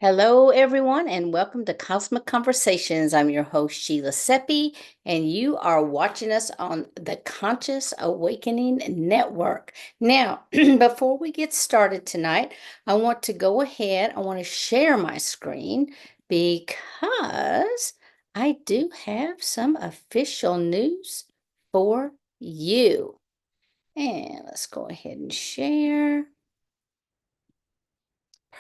Hello, everyone, and welcome to Cosmic Conversations. I'm your host, Sheila Seppi, and you are watching us on the Conscious Awakening Network. Now, before we get started tonight, I want to go ahead, I want to share my screen because I do have some official news for you. And let's go ahead and share.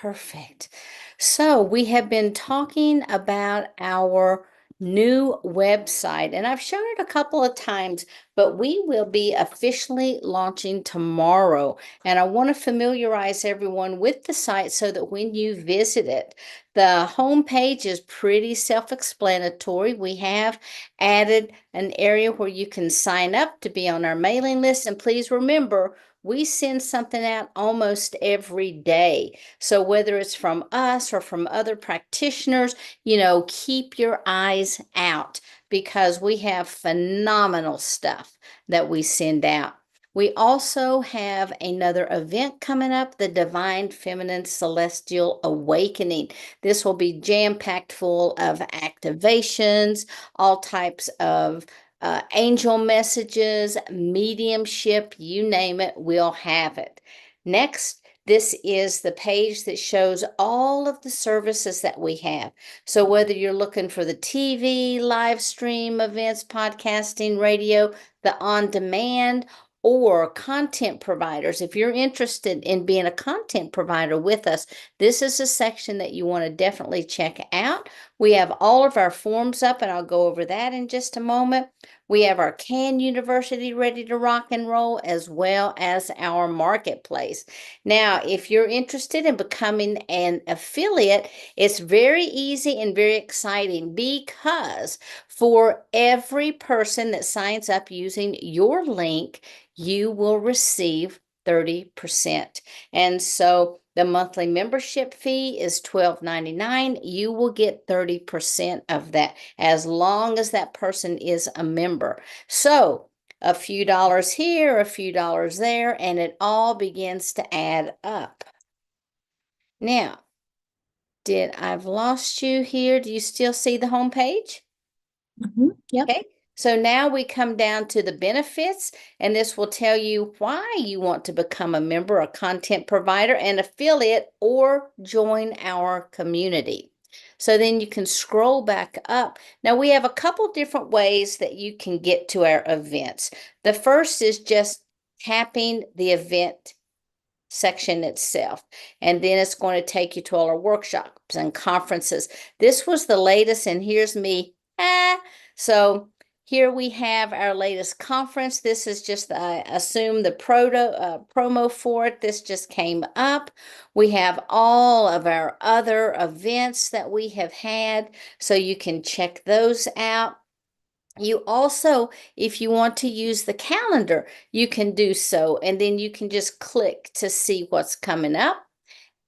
Perfect. So we have been talking about our new website, and I've shown it a couple of times, but we will be officially launching tomorrow. And I want to familiarize everyone with the site so that when you visit it, the homepage is pretty self-explanatory. We have added an area where you can sign up to be on our mailing list. And please remember, we send something out almost every day. So whether it's from us or from other practitioners, keep your eyes out because we have phenomenal stuff that we send out. We also have another event coming up, the Divine Feminine Celestial Awakening. This will be jam-packed full of activations, all types of angel messages, mediumship, you name it, we'll have it. Next, this is the page that shows all of the services that we have. So whether you're looking for the TV, live stream events, podcasting, radio, the on-demand, or content providers, if you're interested in being a content provider with us, this is a section that you want to definitely check out. We have all of our forms up, and I'll go over that in just a moment. We have our CAN University ready to rock and roll, as well as our marketplace. Now, if you're interested in becoming an affiliate, it's very easy and very exciting because for every person that signs up using your link, you will receive 30%. And so the monthly membership fee is $12.99. You will get 30% of that as long as that person is a member. So a few dollars here, a few dollars there, and it all begins to add up. Now, I've lost you here? Do you still see the home page? Yep. Okay, so now we come down to the benefits, and this will tell you why you want to become a member, a content provider, an affiliate, or join our community. So then you can scroll back up. Now we have a couple different ways that you can get to our events. The first is just tapping the event section itself, and then it's going to take you to all our workshops and conferences. This was the latest, and here's me. So here we have our latest conference. This is just, I assume, the promo for it. This just came up. We have all of our other events that we have had, so you can check those out. You also, if you want to use the calendar, you can do so, and then you can just click to see what's coming up.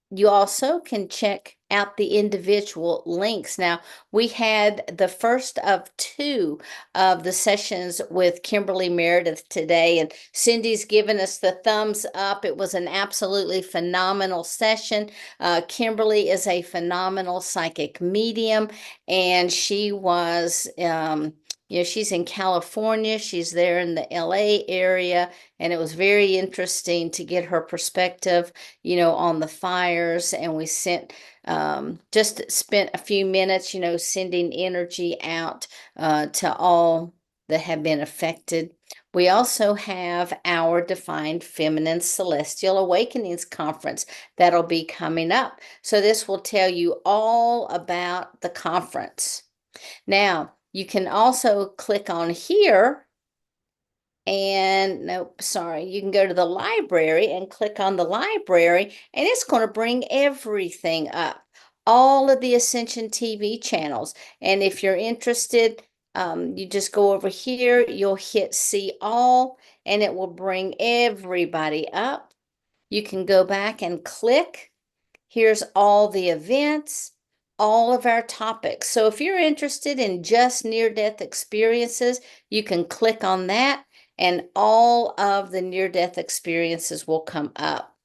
You also can check out the individual links. Now, we had the first of two of the sessions with Kimberly Meredith today, and Cindy's given us the thumbs up. It was an absolutely phenomenal session. Kimberly is a phenomenal psychic medium, and she was, she's in California. She's there in the LA area, and it was very interesting to get her perspective, on the fires. And we just spent a few minutes, sending energy out to all that have been affected. We also have our Defined Feminine Celestial Awakenings Conference that'll be coming up. So this will tell you all about the conference. Now, you can also click on here. And nope, sorry, you can go to the library and click on the library, and it's going to bring everything up, all of the Ascension TV channels. And if you're interested, you just go over here, you'll hit see all, and it will bring everybody up. You can go back and click. Here's all the events, all of our topics. So if you're interested in just near-death experiences, you can click on that, and all of the near-death experiences will come up.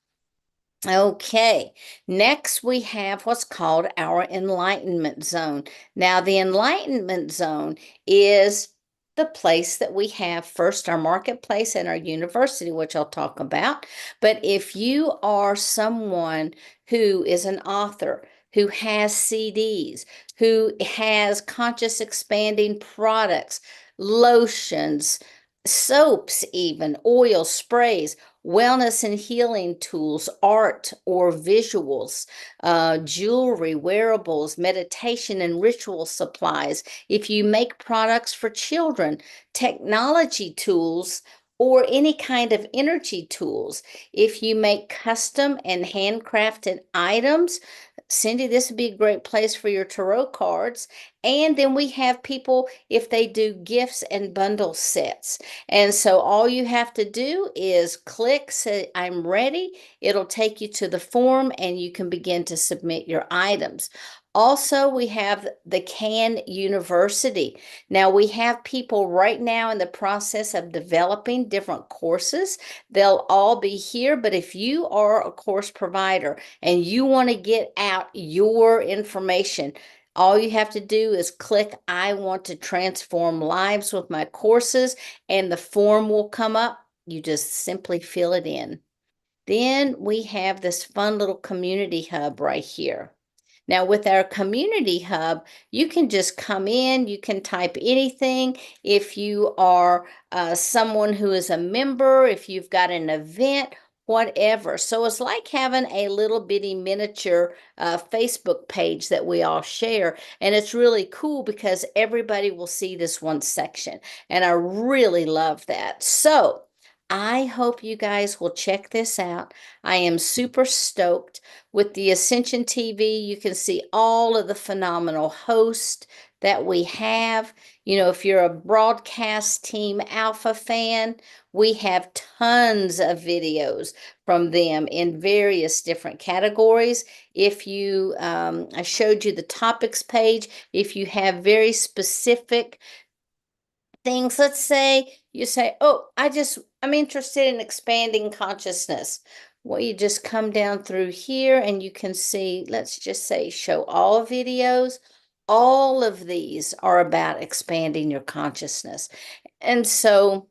Okay, next we have what's called our enlightenment zone. Now, the enlightenment zone is the place that we have first our marketplace and our university, which I'll talk about. But if you are someone who is an author, who has CDs, who has conscious expanding products, lotions, soaps, even oil sprays, wellness and healing tools, art or visuals, jewelry, wearables, meditation and ritual supplies. If you make products for children, technology tools, or any kind of energy tools. If you make custom and handcrafted items, Cindy, this would be a great place for your tarot cards. And then we have people, if they do gifts and bundle sets. And so all you have to do is click, say, I'm ready. It'll take you to the form and you can begin to submit your items. Also, we have the CAN University. Now, we have people right now in the process of developing different courses. They'll all be here, but if you are a course provider and you want to get out your information, all you have to do is click, I want to transform lives with my courses, and the form will come up. You just simply fill it in. Then we have this fun little community hub right here. Now, with our community hub, you can just come in, you can type anything. If you are someone who is a member, if you've got an event, whatever. So it's like having a little bitty miniature Facebook page that we all share. And it's really cool because everybody will see this one section. And I really love that. So I hope you guys will check this out. I am super stoked. With the Ascension TV, you can see all of the phenomenal hosts that we have. You know, if you're a broadcast team Alpha fan, we have tons of videos from them in various different categories. If you, I showed you the topics page. If you have very specific things, let's say you say, oh, I'm interested in expanding consciousness. Well, you just come down through here and you can see, let's just say, show all videos. All of these are about expanding your consciousness. And so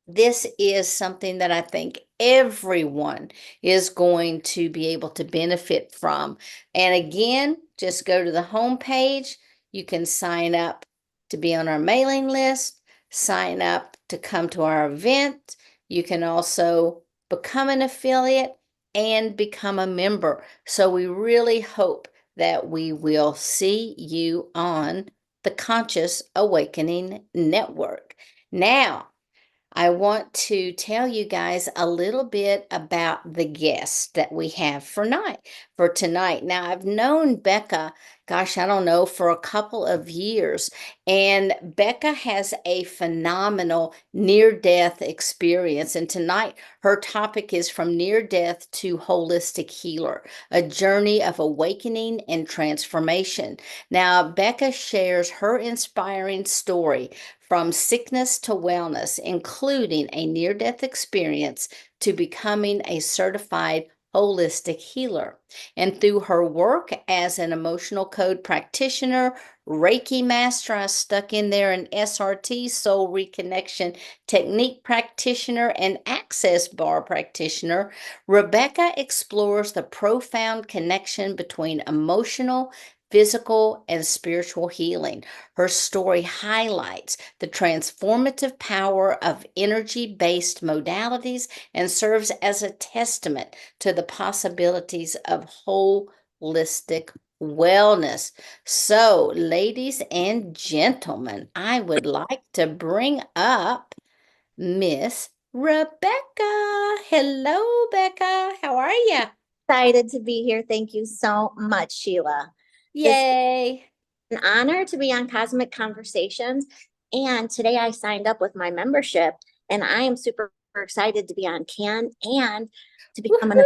this is something that I think everyone is going to be able to benefit from. And again, just go to the home page. You can sign up to be on our mailing list, sign up to come to our event. You can also become an affiliate and become a member. So we really hope that we will see you on the Conscious Awakening Network. Now, I want to tell you guys a little bit about the guest that we have for tonight. Now, I've known Becca, gosh, I don't know, for a couple of years, and Becca has a phenomenal near-death experience. And tonight, her topic is From Near Death to Holistic Healer, a journey of awakening and transformation. Now, Becca shares her inspiring story from sickness to wellness, including a near-death experience to becoming a certified holistic healer. And through her work as an emotional code practitioner, Reiki Master, I stuck in there an SRT, soul reconnection technique practitioner, and Access Bar Practitioner, Rebecca explores the profound connection between emotional, physical, and spiritual healing. Her story highlights the transformative power of energy-based modalities and serves as a testament to the possibilities of holistic wellness. So, ladies and gentlemen, I would like to bring up Miss Rebecca. Hello, Becca. How are you? Excited to be here. Thank you so much, Sheila. This is Yay. an honor to be on Cosmic Conversations. And today I signed up with my membership, and I am super excited to be on CAN and to become an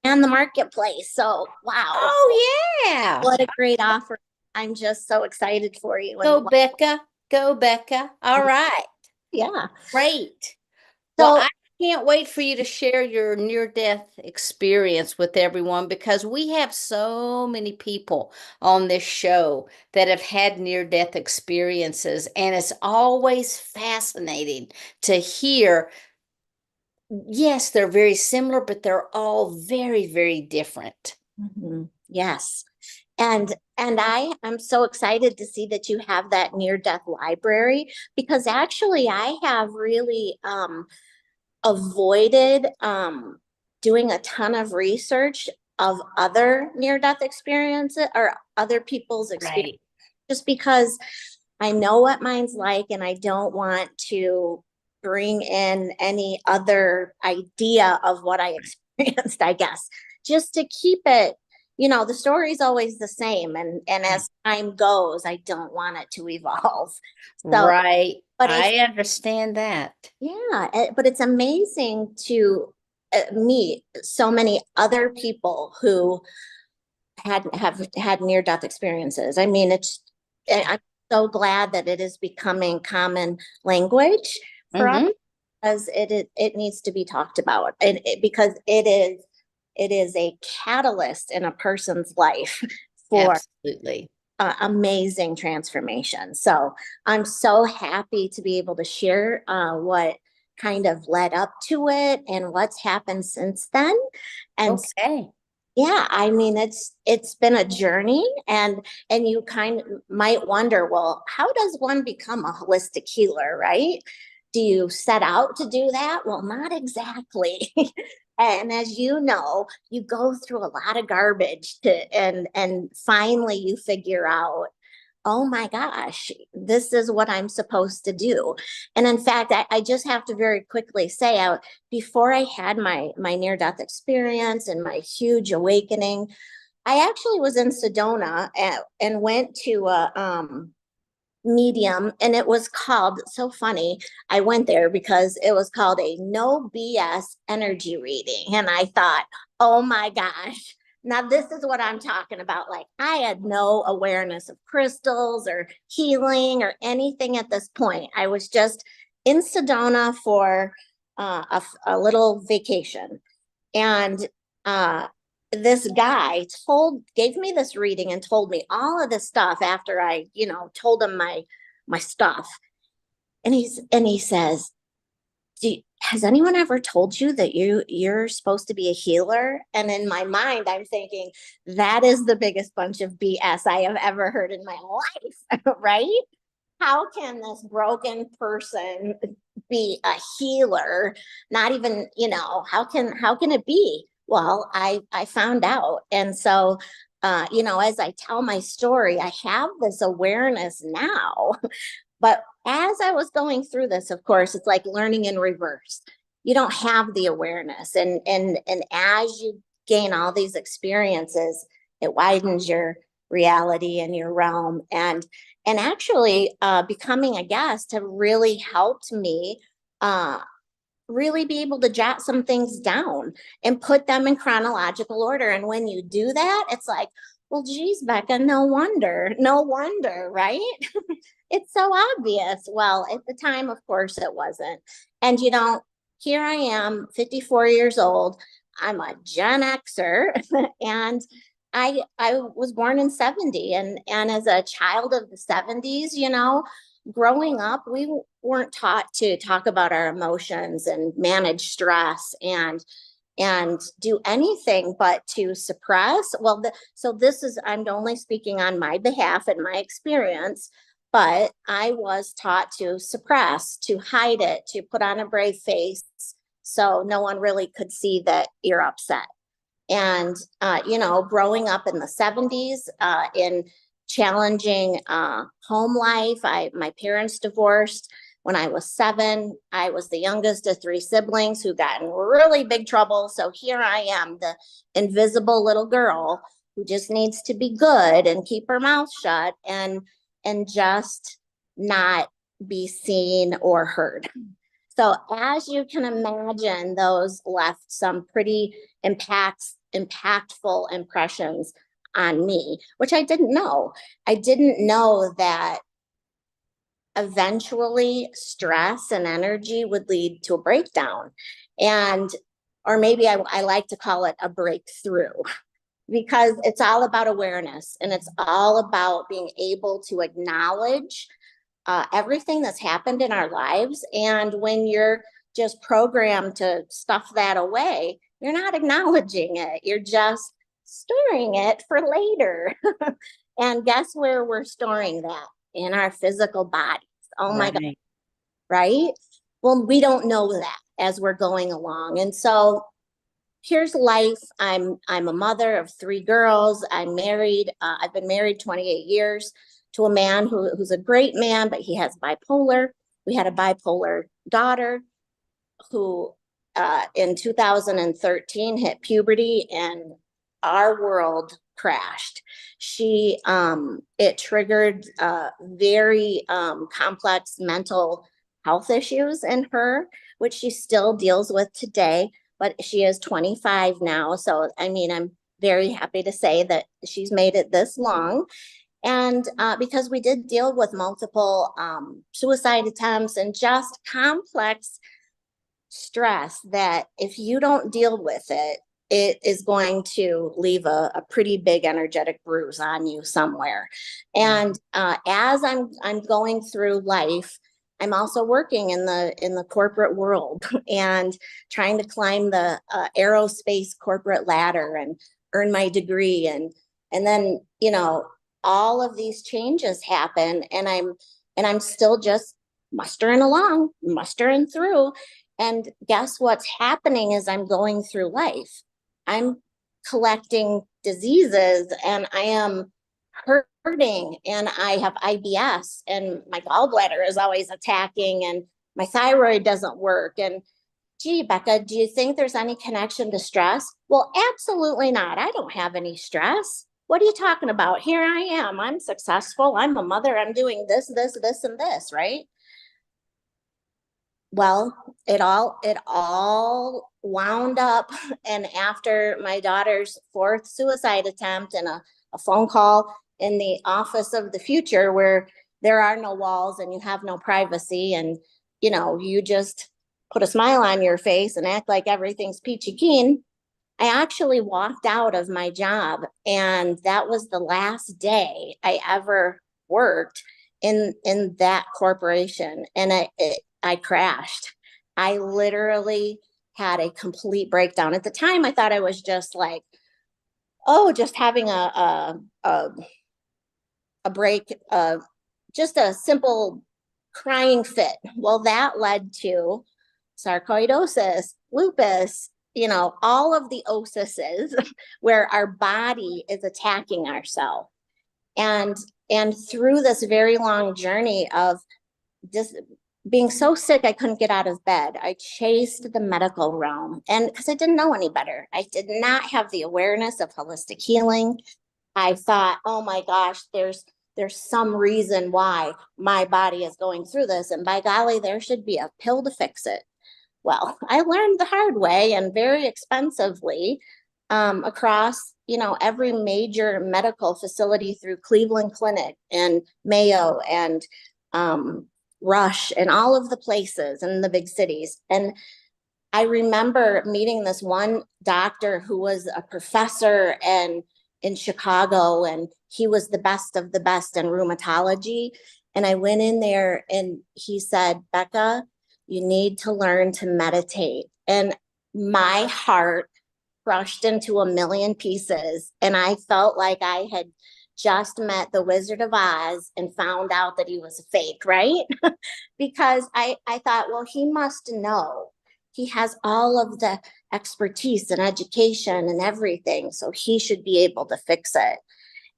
and the marketplace. So, wow. Oh, yeah. What a great offer. I'm just so excited for you. Go, Becca. Go, Becca. All right. Yeah. Great. Well, So, can't wait for you to share your near-death experience with everyone because we have so many people on this show that have had near-death experiences, and it's always fascinating to hear. Yes, they're very similar, but they're all very, very different. Yes. And I'm so excited to see that you have that near-death library, because actually I have really avoided doing a ton of research of other near-death experiences or other people's experience, Right. just because I know what mine's like and I don't want to bring in any other idea of what I experienced, I guess, just to keep it, the story's always the same. And as time goes, I don't want it to evolve. So, Right. but it's, I understand that. yeah, but it's amazing to meet so many other people who have had near death experiences. I mean, I'm so glad that it is becoming common language for us, Mm-hmm. because it needs to be talked about, and because it is a catalyst in a person's life for Absolutely. amazing transformation. So I'm so happy to be able to share what kind of led up to it and what's happened since then. And Okay. yeah, I mean, it's been a journey, and you kind of might wonder, well, how does one become a holistic healer, right? Do you set out to do that? Well, not exactly. And as you know, you go through a lot of garbage and finally you figure out, oh my gosh, this is what I'm supposed to do. And in fact, I just have to very quickly say, before I had my near death experience and my huge awakening, I actually was in Sedona and went to a medium, and it was called, so funny, I went there because it was called a no BS energy reading. And I thought, oh my gosh, now this is what I'm talking about. Like, I had no awareness of crystals or healing or anything at this point. I was just in Sedona for a little vacation. And uh, this guy gave me this reading and told me all of this stuff after I, told him my stuff. And he says, has anyone ever told you that you're supposed to be a healer? And in my mind, I'm thinking, that is the biggest bunch of BS I have ever heard in my life, right? How can this broken person be a healer? Not even, how can it be? Well, I found out. And so as I tell my story, I have this awareness now. But as I was going through this, of course, it's like learning in reverse. You don't have the awareness. And as you gain all these experiences, it widens your reality and your realm. And actually becoming a guest have really helped me really be able to jot some things down and put them in chronological order. And when you do that, it's like, well, geez, Becca, no wonder, right? It's so obvious. Well, at the time, of course, it wasn't. And, here I am, 54 years old. I'm a Gen Xer, and I was born in 70. And as a child of the 70s, growing up, we weren't taught to talk about our emotions and manage stress and do anything but to suppress. Well, so this is, I'm only speaking on my behalf and my experience, but I was taught to suppress, to hide it, to put on a brave face so no one really could see that you're upset. And growing up in the 70s, in challenging home life, my parents divorced when I was 7. I was the youngest of 3 siblings who got in really big trouble. So here I am, the invisible little girl who just needs to be good and keep her mouth shut and just not be seen or heard. So as you can imagine, those left some pretty impactful impressions on me, which I didn't know. I didn't know that eventually stress and energy would lead to a breakdown. And, or maybe I like to call it a breakthrough, because it's all about awareness, and it's all about being able to acknowledge everything that's happened in our lives. And when you're just programmed to stuff that away, you're not acknowledging it. You're just storing it for later. And guess where we're storing that? In our physical bodies. Oh my God. Right? Well, we don't know that as we're going along. And so here's life. I'm a mother of 3 girls. I'm married. I've been married 28 years to a man who's a great man, but he has bipolar. We had a bipolar daughter who in 2013 hit puberty, and our world crashed. It triggered very complex mental health issues in her, which she still deals with today, but she is 25 now. So, I mean, I'm very happy to say that she's made it this long. And because we did deal with multiple suicide attempts and just complex stress that if you don't deal with it, it is going to leave a pretty big energetic bruise on you somewhere. And as I'm going through life, I'm also working in the corporate world and trying to climb the aerospace corporate ladder and earn my degree. And then, you know, all of these changes happen, and I'm still just mustering along, mustering through. And guess what's happening as I'm going through life? I'm collecting diseases, and I am hurting, and I have IBS, and my gallbladder is always attacking, and my thyroid doesn't work. And gee, Becca, do you think there's any connection to stress? Well, absolutely not. I don't have any stress. What are you talking about? Here I am. I'm successful. I'm a mother. I'm doing this, and this, right? Well, it all wound up. And after my daughter's 4th suicide attempt and a phone call in the office of the future where there are no walls and you have no privacy, and you know, you just put a smile on your face and act like everything's peachy keen, I actually walked out of my job, and that was the last day I ever worked in that corporation. And I crashed. I literally had a complete breakdown. At the time, I thought I was just like, oh, just having a break, just a simple crying fit. Well, that led to sarcoidosis, lupus, you know, all of the osises where our body is attacking ourselves. And through this very long journey of just being so sick I couldn't get out of bed, I chased the medical realm, and because I didn't know any better. I did not have the awareness of holistic healing. I thought, oh my gosh, there's some reason why my body is going through this, and by golly, there should be a pill to fix it. Well, I learned the hard way and very expensively across, you know, every major medical facility through Cleveland Clinic and Mayo and Rush and all of the places in the big cities. And I remember meeting this one doctor who was a professor and in Chicago, and he was the best of the best in rheumatology. And I went in there and he said, Becca, you need to learn to meditate. And my heart crushed into a million pieces. And I felt like I had just met the Wizard of Oz and found out that he was fake, right? Because I thought, well, he must know. He has all of the expertise and education and everything, so he should be able to fix it.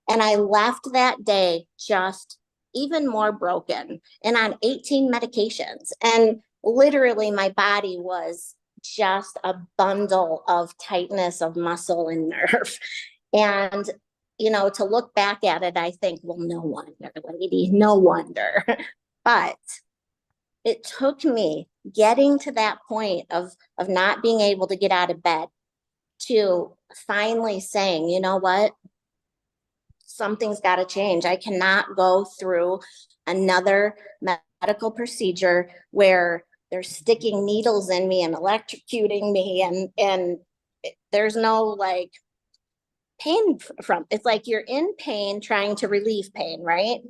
And I left that day just even more broken and on 18 medications. And literally my body was just a bundle of tightness of muscle and nerve. And, you know, to look back at it, I think, well, no wonder, lady, no wonder. But it took me getting to that point of not being able to get out of bed to finally saying, you know what, something's got to change. I cannot go through another medical procedure where they're sticking needles in me and electrocuting me, and there's no like pain from, it's like you're in pain trying to relieve pain, right?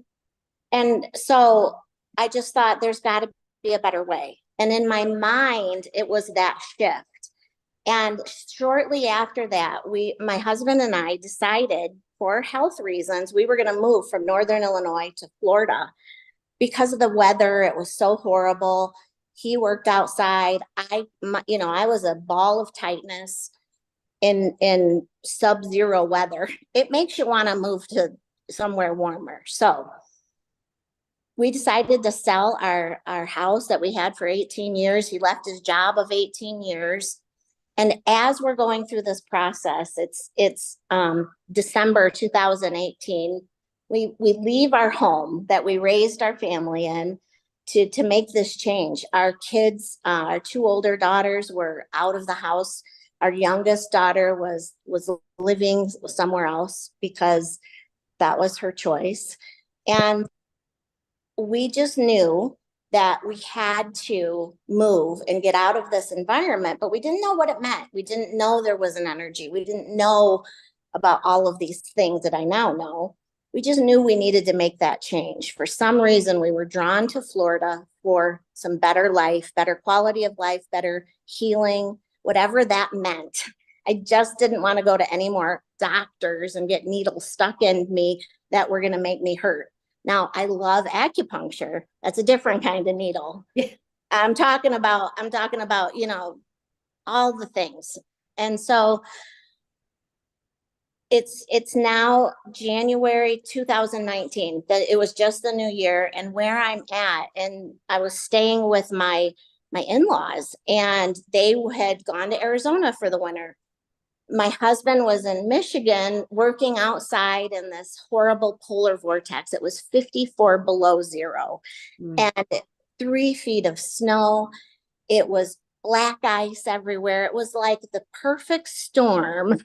And so I just thought there's got to be a better way. And in my mind, it was that shift. And shortly after that, my husband and I decided, for health reasons, we were going to move from Northern Illinois to Florida because of the weather. It was so horrible. He worked outside. I was a ball of tightness in sub-zero weather. It makes you want to move to somewhere warmer. So we decided to sell our house that we had for 18 years. He left his job of 18 years. And as we're going through this process, it's December 2018. We leave our home that we raised our family in to make this change. Our kids, our two older daughters, were out of the house. Our youngest daughter was living somewhere else because that was her choice. And we just knew that we had to move and get out of this environment, but we didn't know what it meant. We didn't know there was an energy. We didn't know about all of these things that I now know. We just knew we needed to make that change. For some reason, we were drawn to Florida for some better life, better quality of life, better healing, whatever that meant. I just didn't want to go to any more doctors and get needles stuck in me that were going to make me hurt. Now, I love acupuncture. That's a different kind of needle. I'm talking about, all the things. And so it's now January 2019, that it was just the new year, and where I'm at, and I was staying with my in-laws, and they had gone to Arizona for the winter. My husband was in Michigan working outside in this horrible polar vortex. It was 54 below zero and 3 feet of snow. It was black ice everywhere. It was like the perfect storm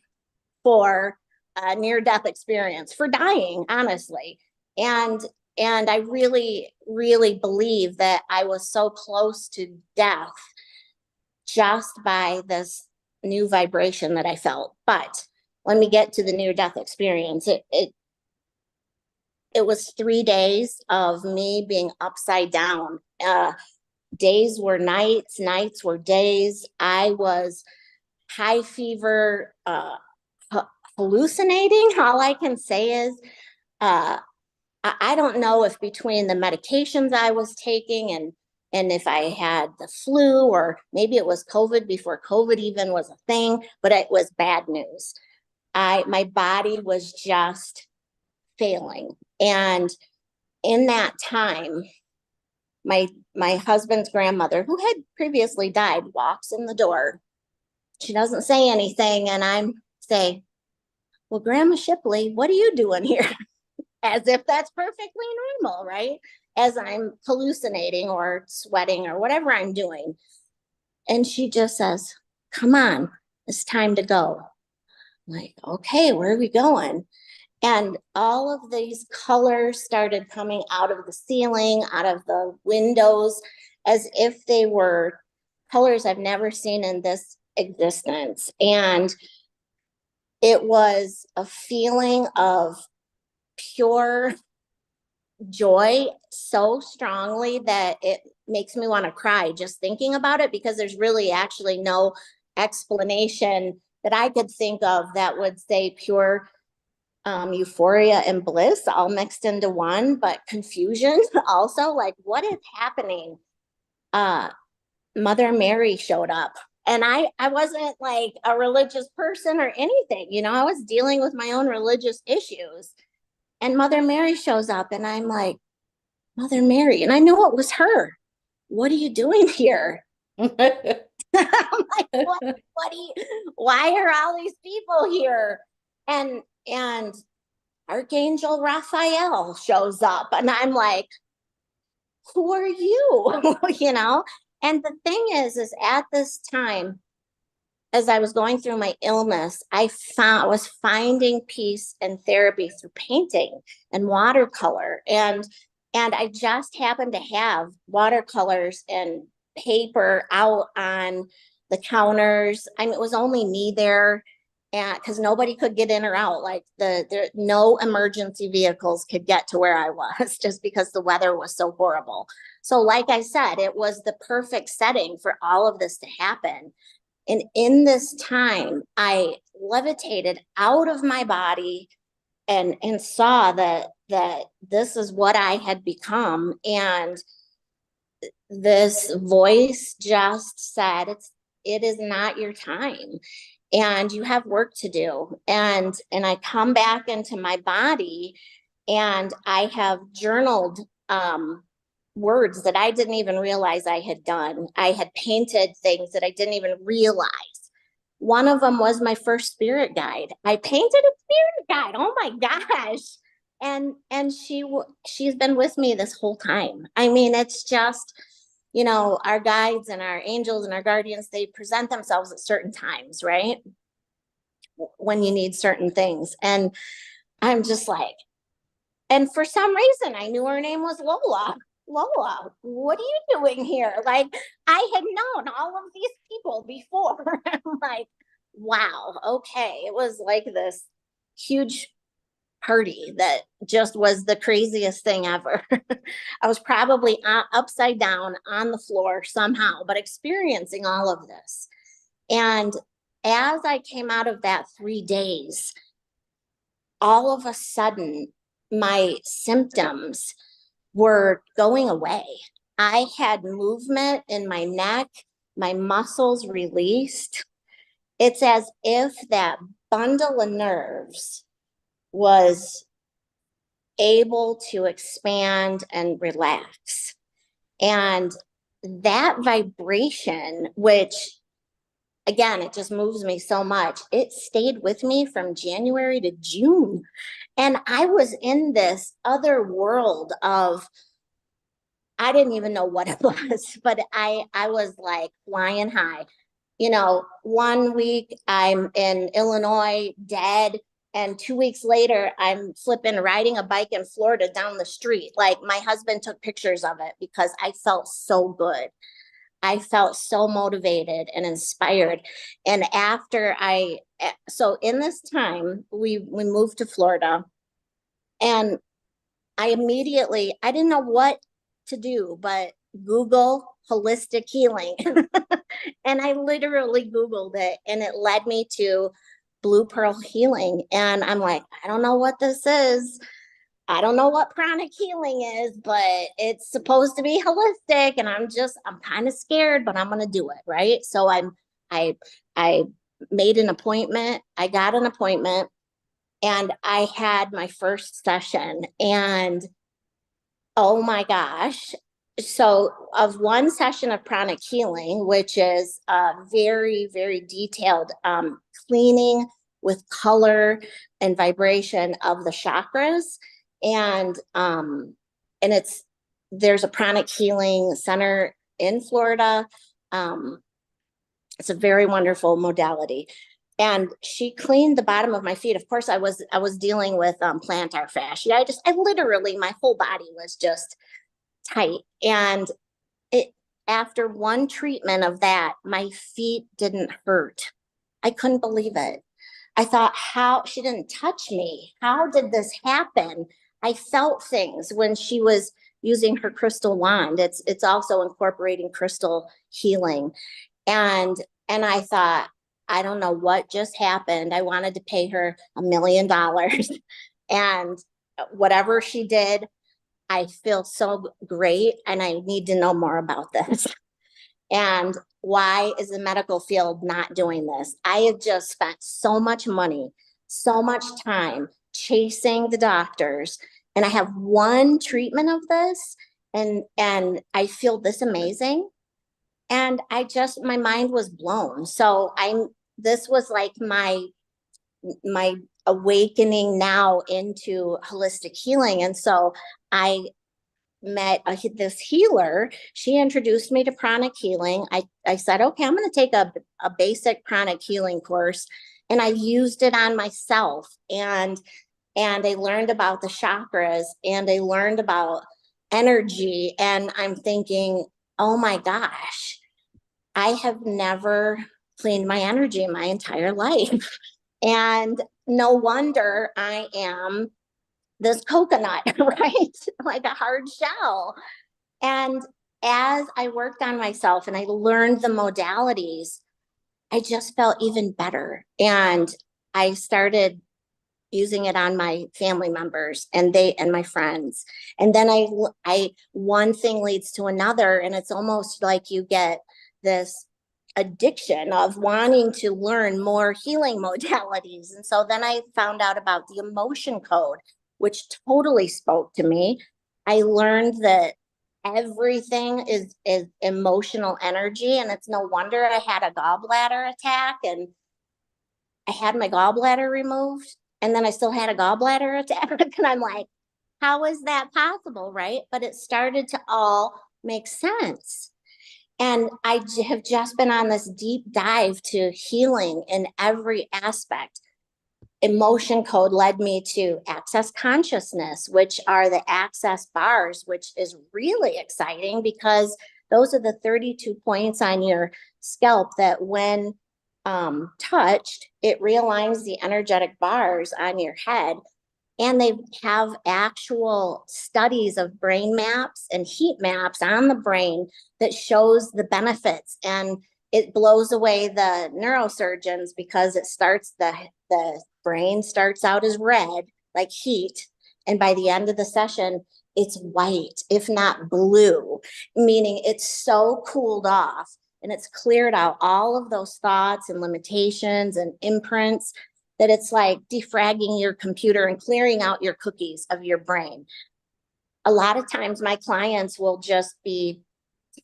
for a near-death experience, for dying, honestly. And I really, really believe that I was so close to death just by this new vibration that I felt. But let me get to the near-death experience. It was 3 days of me being upside down. Days were nights, nights were days. I was high fever, hallucinating. All I can say is, I don't know if between the medications I was taking and if I had the flu, or maybe it was COVID before COVID even was a thing, but it was bad news. My body was just failing. And in that time, my husband's grandmother, who had previously died, walks in the door. She doesn't say anything, and I say, "Well, Grandma Shipley, what are you doing here?" As if that's perfectly normal, right? As I'm hallucinating or sweating or whatever I'm doing. And she just says, "Come on, it's time to go." I'm like, okay, where are we going? And all of these colors started coming out of the ceiling, out of the windows, as if they were colors I've never seen in this existence. And it was a feeling of pure joy so strongly that it makes me want to cry just thinking about it, because there's really actually no explanation that I could think of that would say pure euphoria and bliss all mixed into one, but confusion also, like, what is happening? Mother Mary showed up, and I wasn't like a religious person or anything, I was dealing with my own religious issues. And Mother Mary shows up, and I'm like, Mother Mary, and I know it was her. What are you doing here? I'm like, why are all these people here? And Archangel Raphael shows up, and I'm like, who are you? And the thing is at this time, as I was going through my illness, I was finding peace and therapy through painting and watercolor. And I just happened to have watercolors and paper out on the counters. I mean, it was only me there, and because nobody could get in or out. Like there no emergency vehicles could get to where I was just because the weather was so horrible. So like I said, it was the perfect setting for all of this to happen. And in this time, I levitated out of my body and saw that this is what I had become. And this voice just said, it is not your time, and you have work to do. And I come back into my body, and I have journaled words that I didn't even realize I had done. I had painted things that I didn't even realize. One of them was my first spirit guide. I painted a spirit guide. Oh my gosh. And she's been with me this whole time. I mean, it's just, you know, our guides and our angels and our guardians, they present themselves at certain times, right? When you need certain things. And I'm just like, and for some reason, I knew her name was Lola. Lola, what are you doing here? Like, I had known all of these people before. I'm like, wow, okay. It was like this huge party that just was the craziest thing ever. I was probably upside down on the floor somehow, but experiencing all of this. And as I came out of that 3 days, all of a sudden, my symptoms were going away. I had movement in my neck, my muscles released. It's as if that bundle of nerves was able to expand and relax. And that vibration, which again, it just moves me so much, it stayed with me from January to June. And I was in this other world of, I didn't even know what it was, but I was like flying high. You know, 1 week I'm in Illinois dead, and 2 weeks later I'm flipping riding a bike in Florida down the street. Like, my husband took pictures of it because I felt so good. I felt so motivated and inspired. And so in this time, we moved to Florida, and I didn't know what to do, but Google holistic healing. And I literally Googled it, and it led me to Blue Pearl Healing. And I'm like, I don't know what this is. I don't know what pranic healing is, but it's supposed to be holistic. And I'm kind of scared, but I'm going to do it. Right. So I made an appointment. I got an appointment, and I had my first session, and oh my gosh. So of one session of pranic healing, which is very, very detailed cleaning with color and vibration of the chakras. And there's a pranic healing center in Florida. It's a very wonderful modality. And she cleaned the bottom of my feet. Of course, I was dealing with plantar fascia. I literally, my whole body was just tight. And after one treatment of that, my feet didn't hurt. I couldn't believe it. I thought, how she didn't touch me. How did this happen? I felt things when she was using her crystal wand. It's also incorporating crystal healing. And I thought, I don't know what just happened. I wanted to pay her $1 million. And whatever she did, I feel so great, and I need to know more about this. And why is the medical field not doing this? I have just spent so much money, so much time chasing the doctors, and I have one treatment of this, and I feel this amazing. And my mind was blown. So this was like my awakening now into holistic healing. And so I met this healer. She introduced me to pranic healing. I said, okay, I'm going to take a basic pranic healing course. And I used it on myself. And I learned about the chakras, and I learned about energy. And I'm thinking, oh my gosh, I have never cleaned my energy in my entire life. And no wonder I am this coconut, right? Like a hard shell. And as I worked on myself and I learned the modalities, I just felt even better. And I started using it on my family members and my friends. And then I one thing leads to another, and it's almost like you get this addiction of wanting to learn more healing modalities. And so then I found out about the emotion code, which totally spoke to me. I learned that everything is emotional energy, and it's no wonder I had a gallbladder attack and I had my gallbladder removed, and then I still had a gallbladder attack. And I'm like, how is that possible? Right. But it started to all make sense. And I have just been on this deep dive to healing in every aspect. Emotion code led me to access consciousness, which are the access bars, which is really exciting because those are the 32 points on your scalp that when touched, it realigns the energetic bars on your head. And they have actual studies of brain maps and heat maps on the brain that shows the benefits. And it blows away the neurosurgeons because it starts the brain starts out as red, like heat. And by the end of the session, it's white, if not blue, meaning it's so cooled off and it's cleared out all of those thoughts and limitations and imprints that it's like defragging your computer and clearing out your cookies of your brain. A lot of times my clients will just be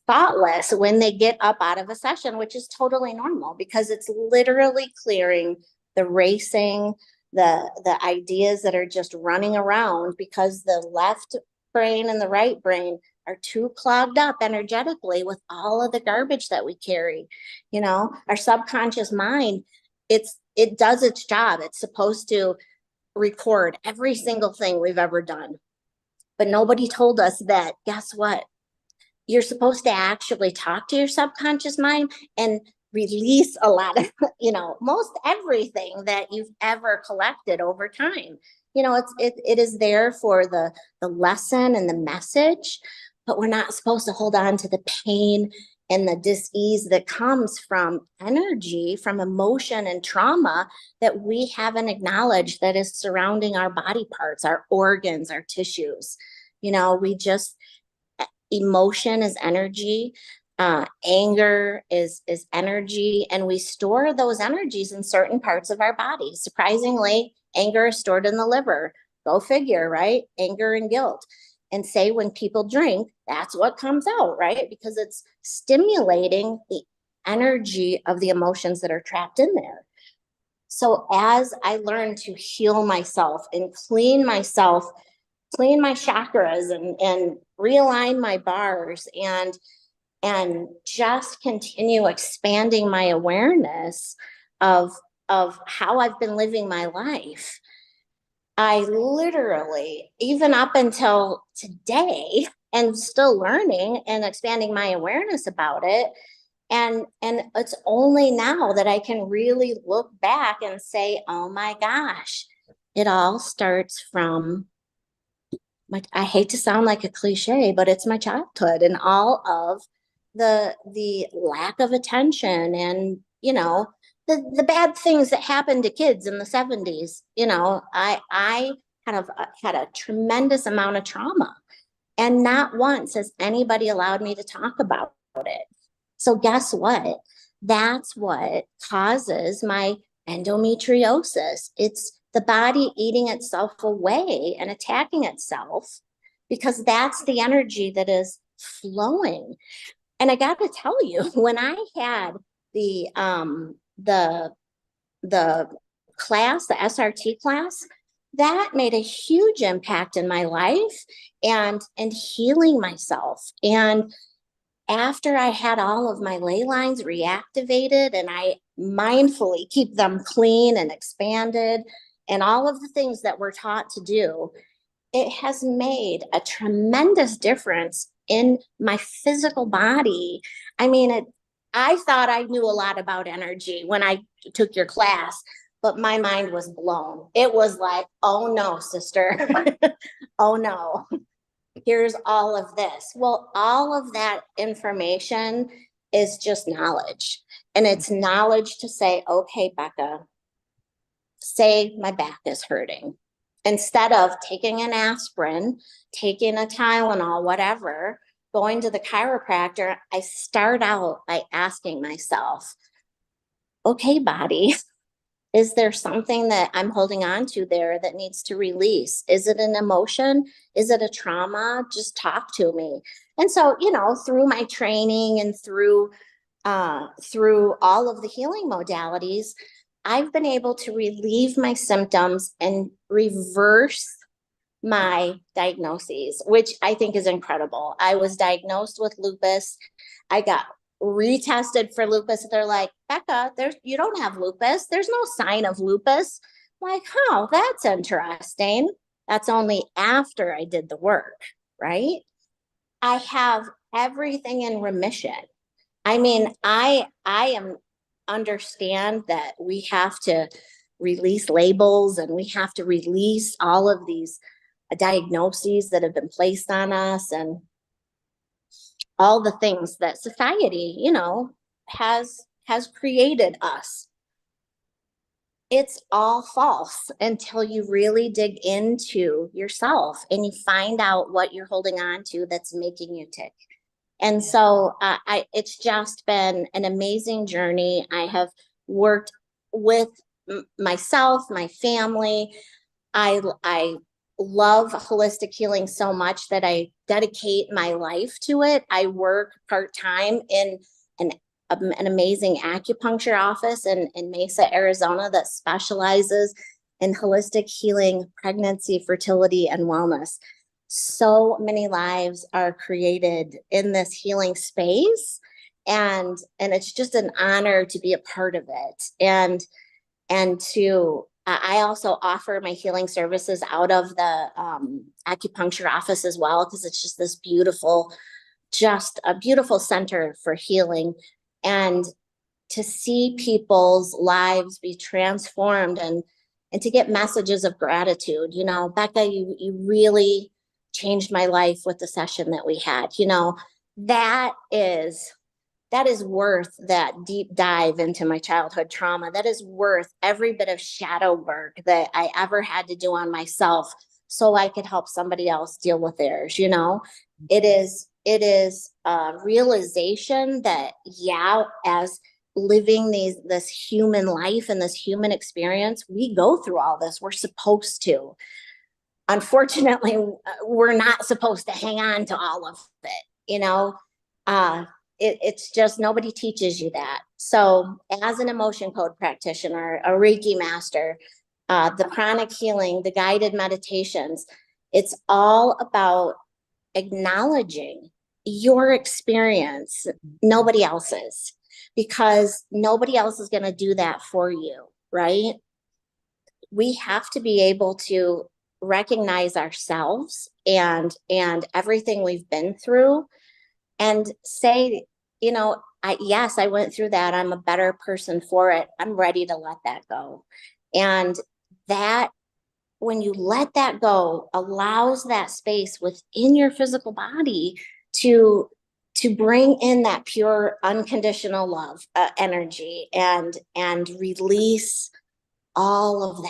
thoughtless when they get up out of a session, which is totally normal because it's literally clearing the racing, the ideas that are just running around because the left brain and the right brain are too clogged up energetically with all of the garbage that we carry. You know, our subconscious mind, it does its job. It's supposed to record every single thing we've ever done. But nobody told us that, guess what? You're supposed to actually talk to your subconscious mind and release a lot of, most everything that you've ever collected over time. It is there for the lesson and the message, but we're not supposed to hold on to the pain and the dis-ease that comes from energy, from emotion and trauma that we haven't acknowledged that is surrounding our body parts, our organs, our tissues. Emotion is energy. Anger is energy, and we store those energies in certain parts of our body. Surprisingly, anger is stored in the liver. Go figure, right? Anger and guilt. And say when people drink, that's what comes out, right? Because it's stimulating the energy of the emotions that are trapped in there. So as I learned to heal myself and clean my chakras and realign my bars and just continue expanding my awareness of how I've been living my life, I literally, even up until today, and still learning and expanding my awareness about it. And it's only now that I can really look back and say, oh my gosh, it all starts from I hate to sound like a cliche, but it's my childhood and all of the lack of attention and, the bad things that happened to kids in the 70s. I had a tremendous amount of trauma, and not once has anybody allowed me to talk about it. So guess what? That's what causes my endometriosis. It's the body eating itself away and attacking itself because that's the energy that is flowing. And I got to tell you, when I had the class, the SRT class, that made a huge impact in my life and healing myself. And after I had all of my ley lines reactivated and I mindfully keep them clean and expanded and all of the things that we're taught to do, it has made a tremendous difference in my physical body. I mean, I thought I knew a lot about energy when I took your class, but my mind was blown. It was like, oh no, sister. Oh no. Here's all of this. Well, all of that information is just knowledge. And it's knowledge to say, okay, Becca, say my back is hurting. Instead of taking an aspirin, taking a Tylenol, whatever, going to the chiropractor, I start out by asking myself, okay, body, is there something that I'm holding on to there that needs to release? Is it an emotion? Is it a trauma? Just talk to me. And so, through my training and through all of the healing modalities, I've been able to relieve my symptoms and reverse my diagnoses, which I think is incredible. I was diagnosed with lupus. I got retested for lupus. They're like, Becca, you don't have lupus. There's no sign of lupus. I'm like, oh, that's interesting. That's only after I did the work, right? I have everything in remission. I mean, I am understand that we have to release labels and we have to release all of these diagnoses that have been placed on us and all the things that society, has created us. It's all false until you really dig into yourself and you find out what you're holding on to that's making you tick. And so it's just been an amazing journey. I have worked with myself, my family. I love holistic healing so much that I dedicate my life to it. I work part-time in an amazing acupuncture office in Mesa, Arizona that specializes in holistic healing, pregnancy, fertility, and wellness. So many lives are created in this healing space, and it's just an honor to be a part of it. And to I also offer my healing services out of the acupuncture office as well, because it's just this just a beautiful center for healing. And to see people's lives be transformed and to get messages of gratitude. Becca, you really changed my life with the session that we had. That is worth that deep dive into my childhood trauma. That is worth every bit of shadow work that I ever had to do on myself so I could help somebody else deal with theirs. It is a realization that, as living this human life and this human experience, we go through all this. We're supposed to. Unfortunately, we're not supposed to hang on to all of it. It's just nobody teaches you that. So as an emotion code practitioner, a Reiki master, the pranic healing, the guided meditations, it's all about acknowledging your experience, nobody else's, because nobody else is going to do that for you, right? We have to be able to recognize ourselves and everything we've been through and say, yes, I went through that. I'm a better person for it. I'm ready to let that go. And that, when you let that go, allows that space within your physical body to bring in that pure, unconditional love energy and release all of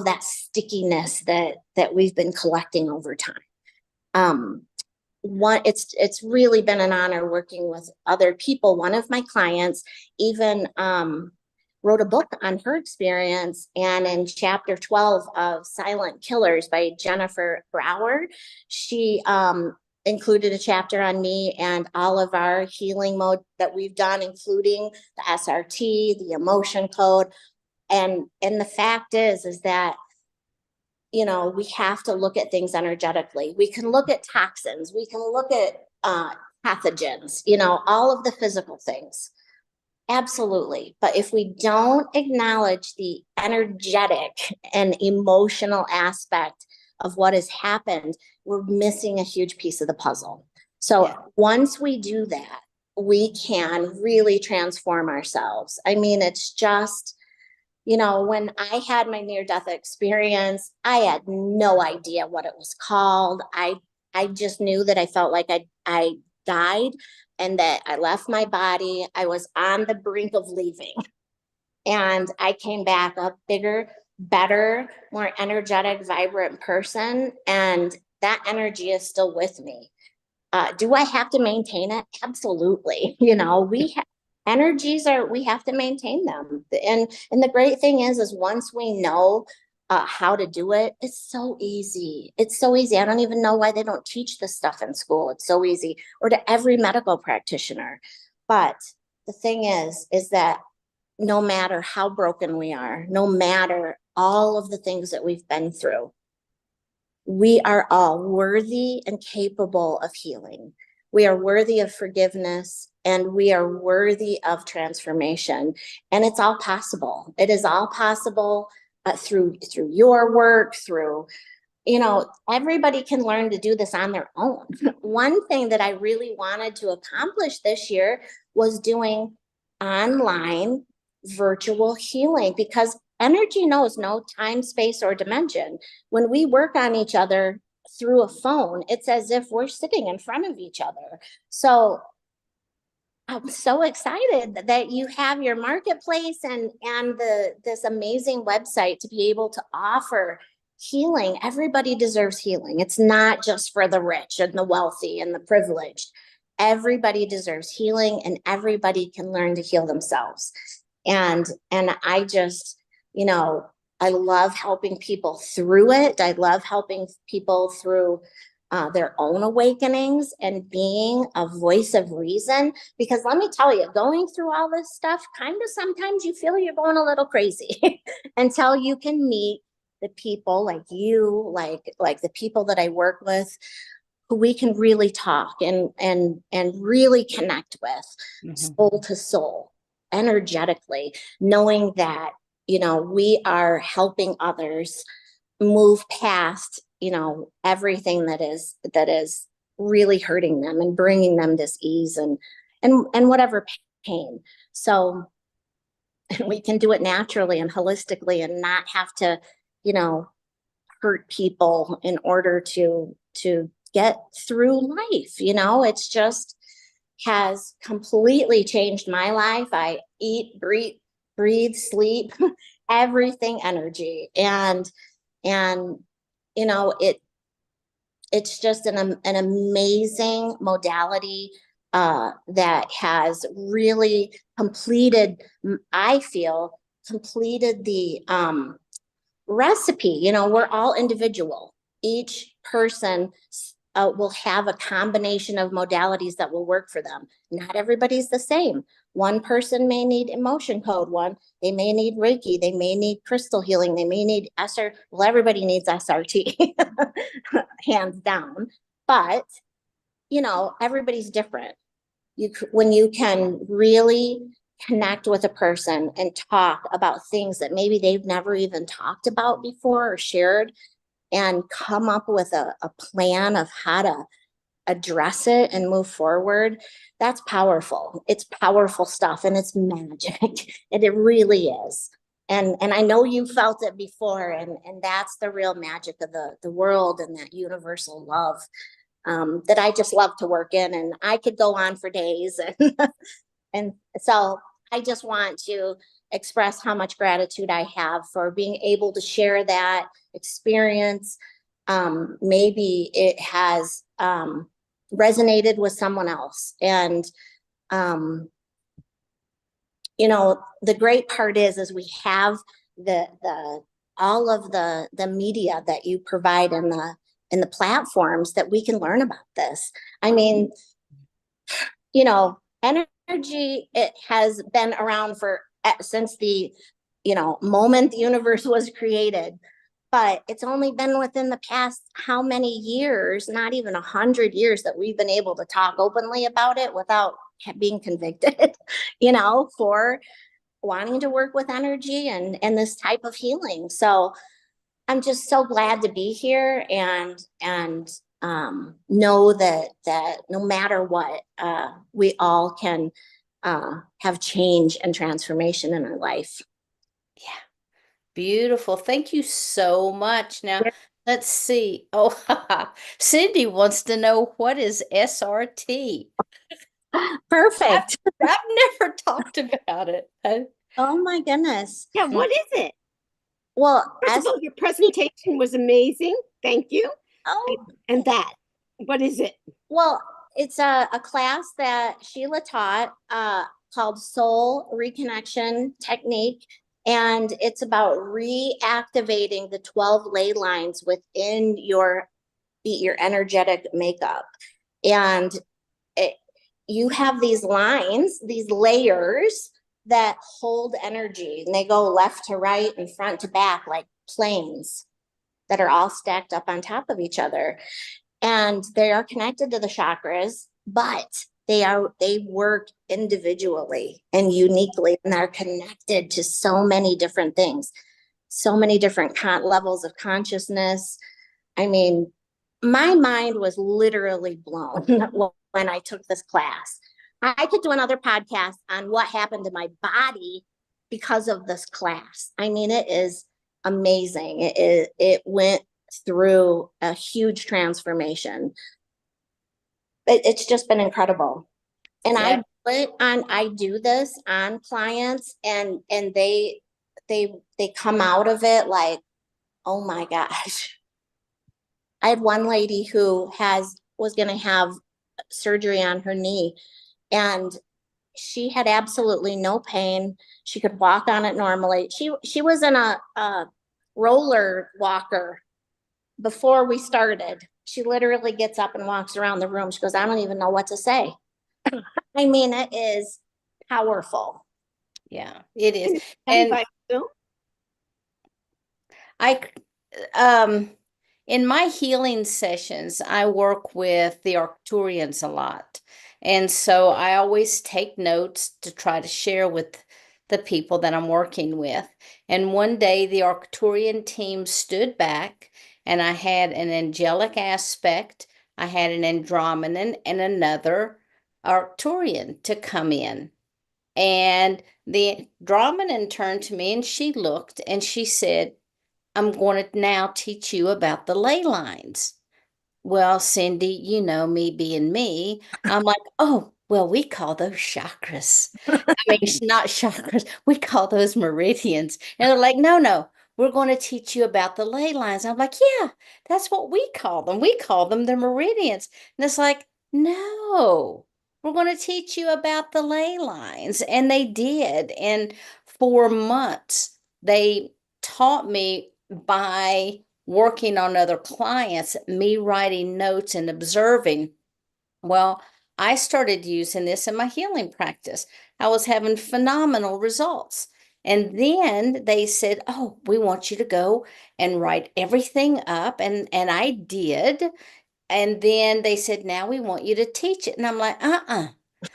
that stickiness that we've been collecting over time. It's really been an honor working with other people. One of my clients even wrote a book on her experience, and in chapter 12 of Silent Killers by Jennifer Brower, she included a chapter on me and all of our healing mode that we've done, including the SRT, the emotion code. And the fact is that, we have to look at things energetically. We can look at toxins. We can look at pathogens, all of the physical things. Absolutely. But if we don't acknowledge the energetic and emotional aspect of what has happened, we're missing a huge piece of the puzzle. So Yeah. once we do that, we can really transform ourselves. I mean, it's just, when I had my near-death experience, I had no idea what it was called. I just knew that I felt like I died and that I left my body. I was on the brink of leaving. And I came back a bigger, better, more energetic, vibrant person. And that energy is still with me. Do I have to maintain it? Absolutely. We have to maintain them. And the great thing is once we know how to do it, it's so easy. It's so easy. I don't even know why they don't teach this stuff in school. It's so easy, or to every medical practitioner. But the thing is that no matter how broken we are, no matter all of the things that we've been through, we are all worthy and capable of healing. We are worthy of forgiveness, and we are worthy of transformation. And it's all possible. It is all possible through your work, through, everybody can learn to do this on their own. One thing that I really wanted to accomplish this year was doing online virtual healing, because energy knows no time, space, or dimension. When we work on each other through a phone, it's as if we're sitting in front of each other. So I'm so excited that you have your marketplace and this amazing website to be able to offer healing. Everybody deserves healing. It's not just for the rich and the wealthy and the privileged. Everybody deserves healing, and everybody can learn to heal themselves. And I just, I love helping people through it. I love helping people through their own awakenings and being a voice of reason. Because let me tell you, going through all this stuff, kind of sometimes you feel you're going a little crazy until you can meet the people like you, like the people that I work with, who we can really talk and really connect with, soul to soul, energetically, knowing that, we are helping others move past, everything that is really hurting them and bringing them this ease and whatever pain. So we can do it naturally and holistically and not have to, hurt people in order to get through life. It's just has completely changed my life. I eat, breathe, sleep, everything energy. And it's just an amazing modality that has really completed, I feel, completed the recipe. We're all individual. Each person will have a combination of modalities that will work for them. Not everybody's the same. One person may need emotion code, they may need Reiki, they may need crystal healing, they may need SR. Well, everybody needs SRT, hands down. But, everybody's different. When you can really connect with a person and talk about things that maybe they've never even talked about before or shared, and come up with a plan of how to address it and move forward, that's powerful. It's powerful stuff, and it's magic. And it really is. And I know you felt it before, and that's the real magic of the world and that universal love that I just love to work in. And I could go on for days. And so I just want to express how much gratitude I have for being able to share that experience. Maybe it has resonated with someone else. And, the great part is we have all of the media that you provide in the platforms that we can learn about this. I mean, energy, it has been around since the, moment the universe was created. But it's only been within the past how many years, not even 100 years, that we've been able to talk openly about it without being convicted, for wanting to work with energy and this type of healing. So I'm just so glad to be here. And know that no matter what, we all can have change and transformation in our life. Yeah. Beautiful. Thank you so much. Now, let's see. Oh, Cindy wants to know, what is SRT? Perfect. I've never talked about it. Oh my goodness. Yeah, what is it? Well, First of all, your presentation was amazing. Thank you. oh, And that, what is it? well, it's a class that Sheila taught called Soul Reconnection Technique. And it's about reactivating the 12 ley lines within your energetic makeup. And it, you have these lines, these layers that hold energy, and they go left to right and front to back like planes that are all stacked up on top of each other. And they are connected to the chakras, but they work individually and uniquely, and they're connected to so many different things, so many different levels of consciousness. I mean, my mind was literally blown when I took this class. I could do another podcast on what happened to my body because of this class. I mean, it is amazing. It went through a huge transformation. It's just been incredible. And Yeah. I do this on clients, and they come out of it like, oh my gosh. I had one lady who was going to have surgery on her knee, and she had absolutely no pain. She could walk on it normally. She was in a roller walker before we started. She literally gets up and walks around the room. She goes, I don't even know what to say. I mean, it is powerful. Yeah, it is. And And I, in my healing sessions, I work with the Arcturians a lot. And so I always take notes to try to share with the people that I'm working with. And one day the Arcturian team stood back, and I had an angelic aspect, I had an Andromedan, and another Arcturian to come in. And the Andromedan turned to me and she looked and she said, I'm going to now teach you about the ley lines. Well, Cindy, you know, me being me, I'm like, oh, well, we call those chakras. I mean, it's not chakras, we call those meridians. And they're like, no, no, we're going to teach you about the ley lines. I'm like, yeah, that's what we call them. We call them the meridians. And it's like, no, we're going to teach you about the ley lines. And they did. And for months, they taught me by working on other clients, me writing notes and observing. Well, I started using this in my healing practice. I was having phenomenal results. And then they said, oh, we want you to go and write everything up. And I did. And then they said, now we want you to teach it. And I'm like,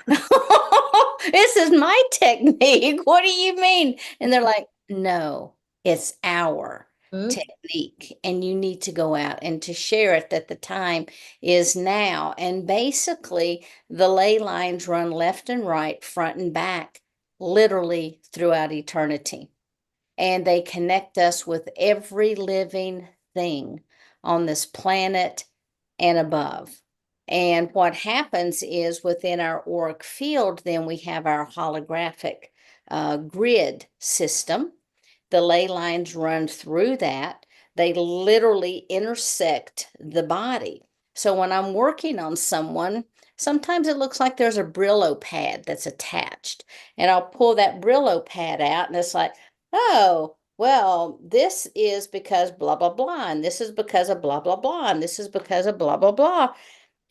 this is my technique. What do you mean? And they're like, no, it's our technique, and you need to go out and to share it, that the time is now. And basically, the ley lines run left and right, front and back, literally throughout eternity. And they connect us with every living thing on this planet and above. And what happens is, within our auric field, then we have our holographic grid system. The ley lines run through that. They literally intersect the body. So when I'm working on someone, sometimes it looks like there's a Brillo pad that's attached. And I'll pull that Brillo pad out, and it's like, oh, well, this is because blah, blah, blah, and this is because of blah, blah, blah, and this is because of blah, blah, blah.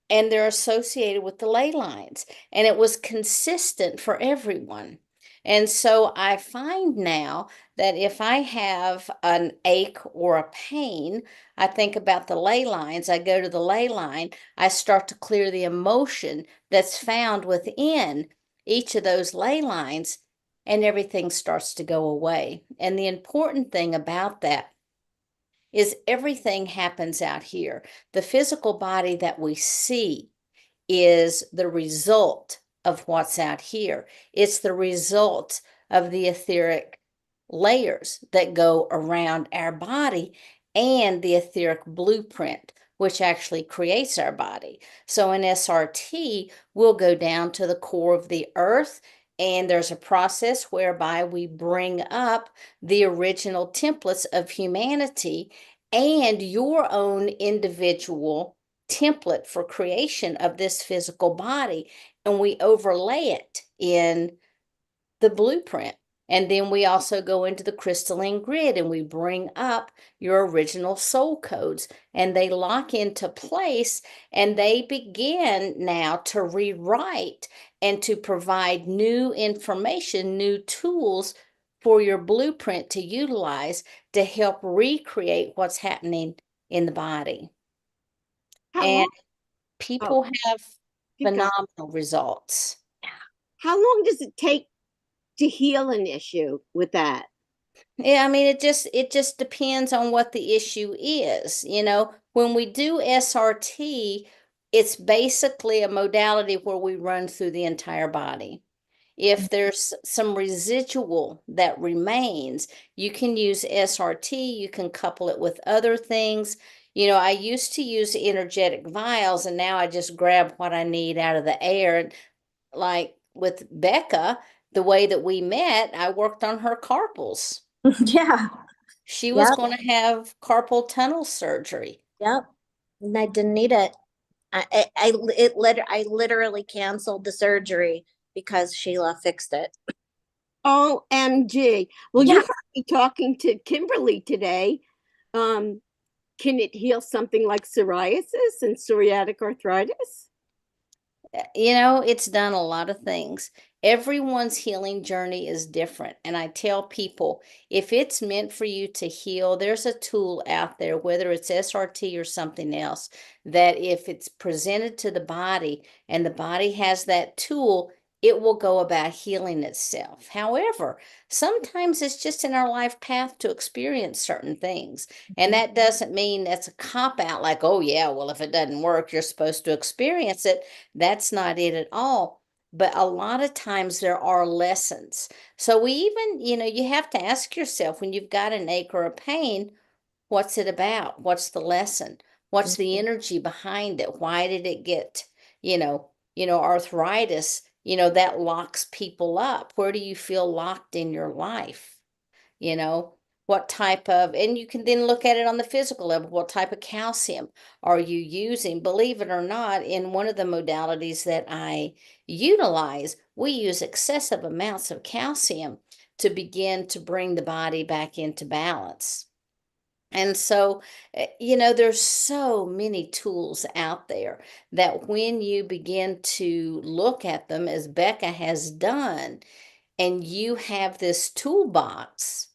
And they're associated with the ley lines. And it was consistent for everyone. And so I find now that if I have an ache or a pain, I think about the ley lines. I go to the ley line, I start to clear the emotion that's found within each of those ley lines, and everything starts to go away. And the important thing about that is everything happens out here. The physical body that we see is the result of what's out here. It's the result of the etheric layers that go around our body and the etheric blueprint, which actually creates our body. So in SRT, we'll go down to the core of the earth, and there's a process whereby we bring up the original templates of humanity and your own individual template for creation of this physical body, and we overlay it in the blueprint. And then we also go into the crystalline grid and we bring up your original soul codes, and they lock into place, and they begin now to rewrite and to provide new information, new tools for your blueprint to utilize to help recreate what's happening in the body. How And long? people have Keep going. phenomenal results. How long does it take to heal an issue with that? Yeah, I mean, it just depends on what the issue is. When we do SRT, it's basically a modality where we run through the entire body. If there's some residual that remains, you can use SRT, you can couple it with other things. I used to use energetic vials, and now I just grab what I need out of the air. And like with Becca, the way that we met, I worked on her carpals. Yeah. She was Yep. going to have carpal tunnel surgery. Yep. And I didn't need it. I literally canceled the surgery because Sheila fixed it. OMG. Well, Yeah. you heard me talking to Kimberly today. Can it heal something like psoriasis and psoriatic arthritis? It's done a lot of things. Everyone's healing journey is different. And I tell people, if it's meant for you to heal, there's a tool out there, whether it's SRT or something else, that if it's presented to the body and the body has that tool, it will go about healing itself. However, sometimes it's just in our life path to experience certain things. And that doesn't mean that's a cop out, like, oh, yeah, well, if it doesn't work, you're supposed to experience it. That's not it at all. But a lot of times there are lessons. So we even, you have to ask yourself, when you've got an ache or a pain, what's it about? What's the lesson? What's the energy behind it? Why did it get, arthritis, that locks people up? Where do you feel locked in your life? you know what type of, and you can then look at it on the physical level. What type of calcium are you using? Believe it or not, in one of the modalities that I utilize, we use excessive amounts of calcium to begin to bring the body back into balance. And so, there's so many tools out there that when you begin to look at them, as Becca has done, and you have this toolbox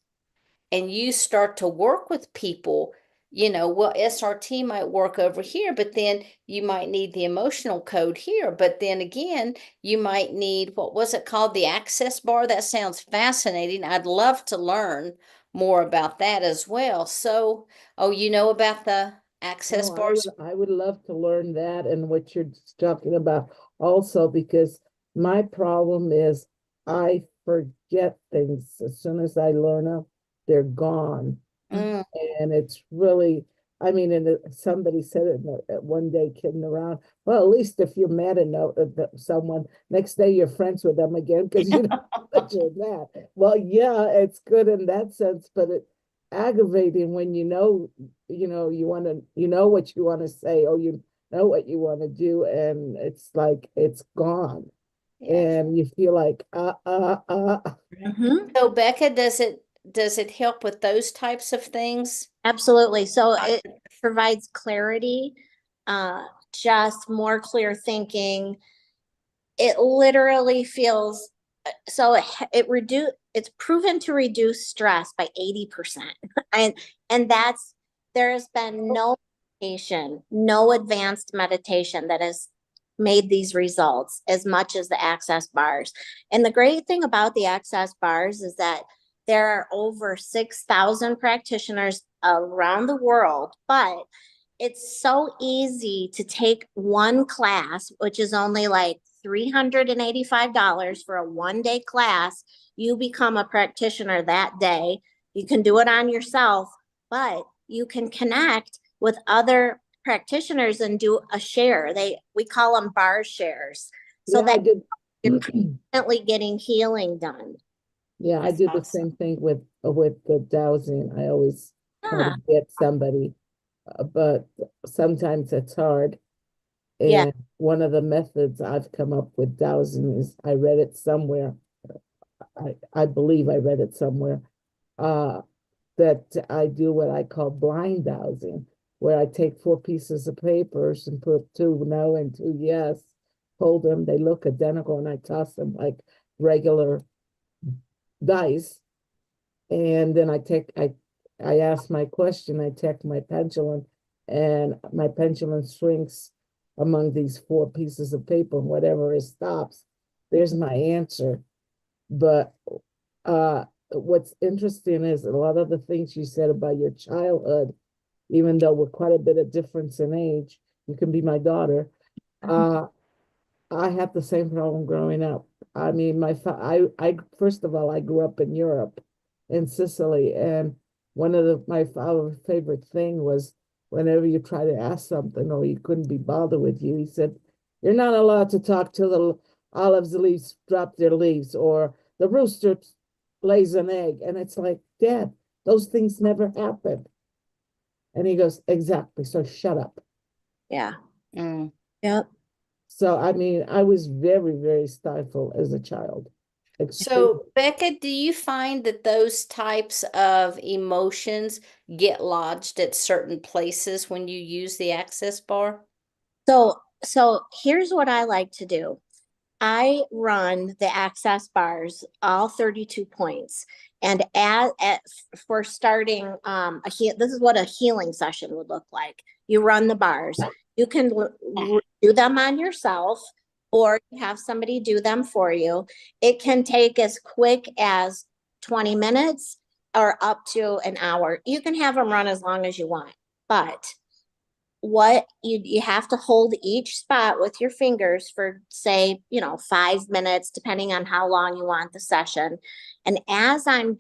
and you start to work with people, well, SRT might work over here, but then you might need the emotional code here. But then again, you might need, what was it called? The access bar. That sounds fascinating. I'd love to learn more about that as well. So, oh, you know about the access No, bars? I would love to learn that and what you're talking about also, because my problem is I forget things. As soon as I learn them, they're gone. Mm. And it's really, I mean, and somebody said it one day kidding around. Well, at least if you're mad at someone, next day you're friends with them again because you know that you're mad. Well, yeah, it's good in that sense, but it's aggravating when you want to, what you want to say, or you know what you want to do, and it's like it's gone. Yeah. And you feel like Mhm. So, Becca, does it help with those types of things? Absolutely. So it provides clarity, just more clear thinking. It literally feels so it's proven to reduce stress by 80%. And there has been no meditation, no advanced meditation that has made these results as much as the access bars. And the great thing about the access bars is that There are over 6,000 practitioners around the world, but it's so easy to take one class, which is only like $385 for a 1-day class. You become a practitioner that day. You can do it on yourself, but you can connect with other practitioners and do a share. We call them bar shares. So Yeah, I that did. you're constantly getting healing done. Yeah, I That's do the awesome. same thing with the dowsing. I always try Yeah. to get somebody, but sometimes it's hard. Yeah. And one of the methods I've come up with dowsing is I read it somewhere. I believe I read it somewhere. Uh, that I do what I call blind dowsing, where I take 4 pieces of papers and put 2 no and 2 yes, hold them, they look identical, and I toss them like regular dice. And then I ask my question, I check my pendulum, and my pendulum swings among these 4 pieces of paper, and whatever it stops, there's my answer. But what's interesting is a lot of the things you said about your childhood, even though we're quite a bit of difference in age, you can be my daughter. Uh, I had the same problem growing up. I mean, I first of all, I grew up in Europe, in Sicily, and one of my father's favorite thing was whenever you try to ask something or he couldn't be bothered with you, he said, "You're not allowed to talk till the olives leaves drop their leaves, or the rooster lays an egg." And it's like, Dad, those things never happen. And he goes, "Exactly. So shut up." Yeah. Mm. Yep. So, I mean, I was very, very stifled as a child. So, Becca, do you find that those types of emotions get lodged at certain places when you use the access bar? So here's what I like to do. I run the access bars, all 32 points. And for starting this is what a healing session would look like. You run the bars. You can do them on yourself, or have somebody do them for you. It can take as quick as 20 minutes or up to an hour. You can have them run as long as you want, but what you have to hold each spot with your fingers for, say, 5 minutes, depending on how long you want the session. And as I'm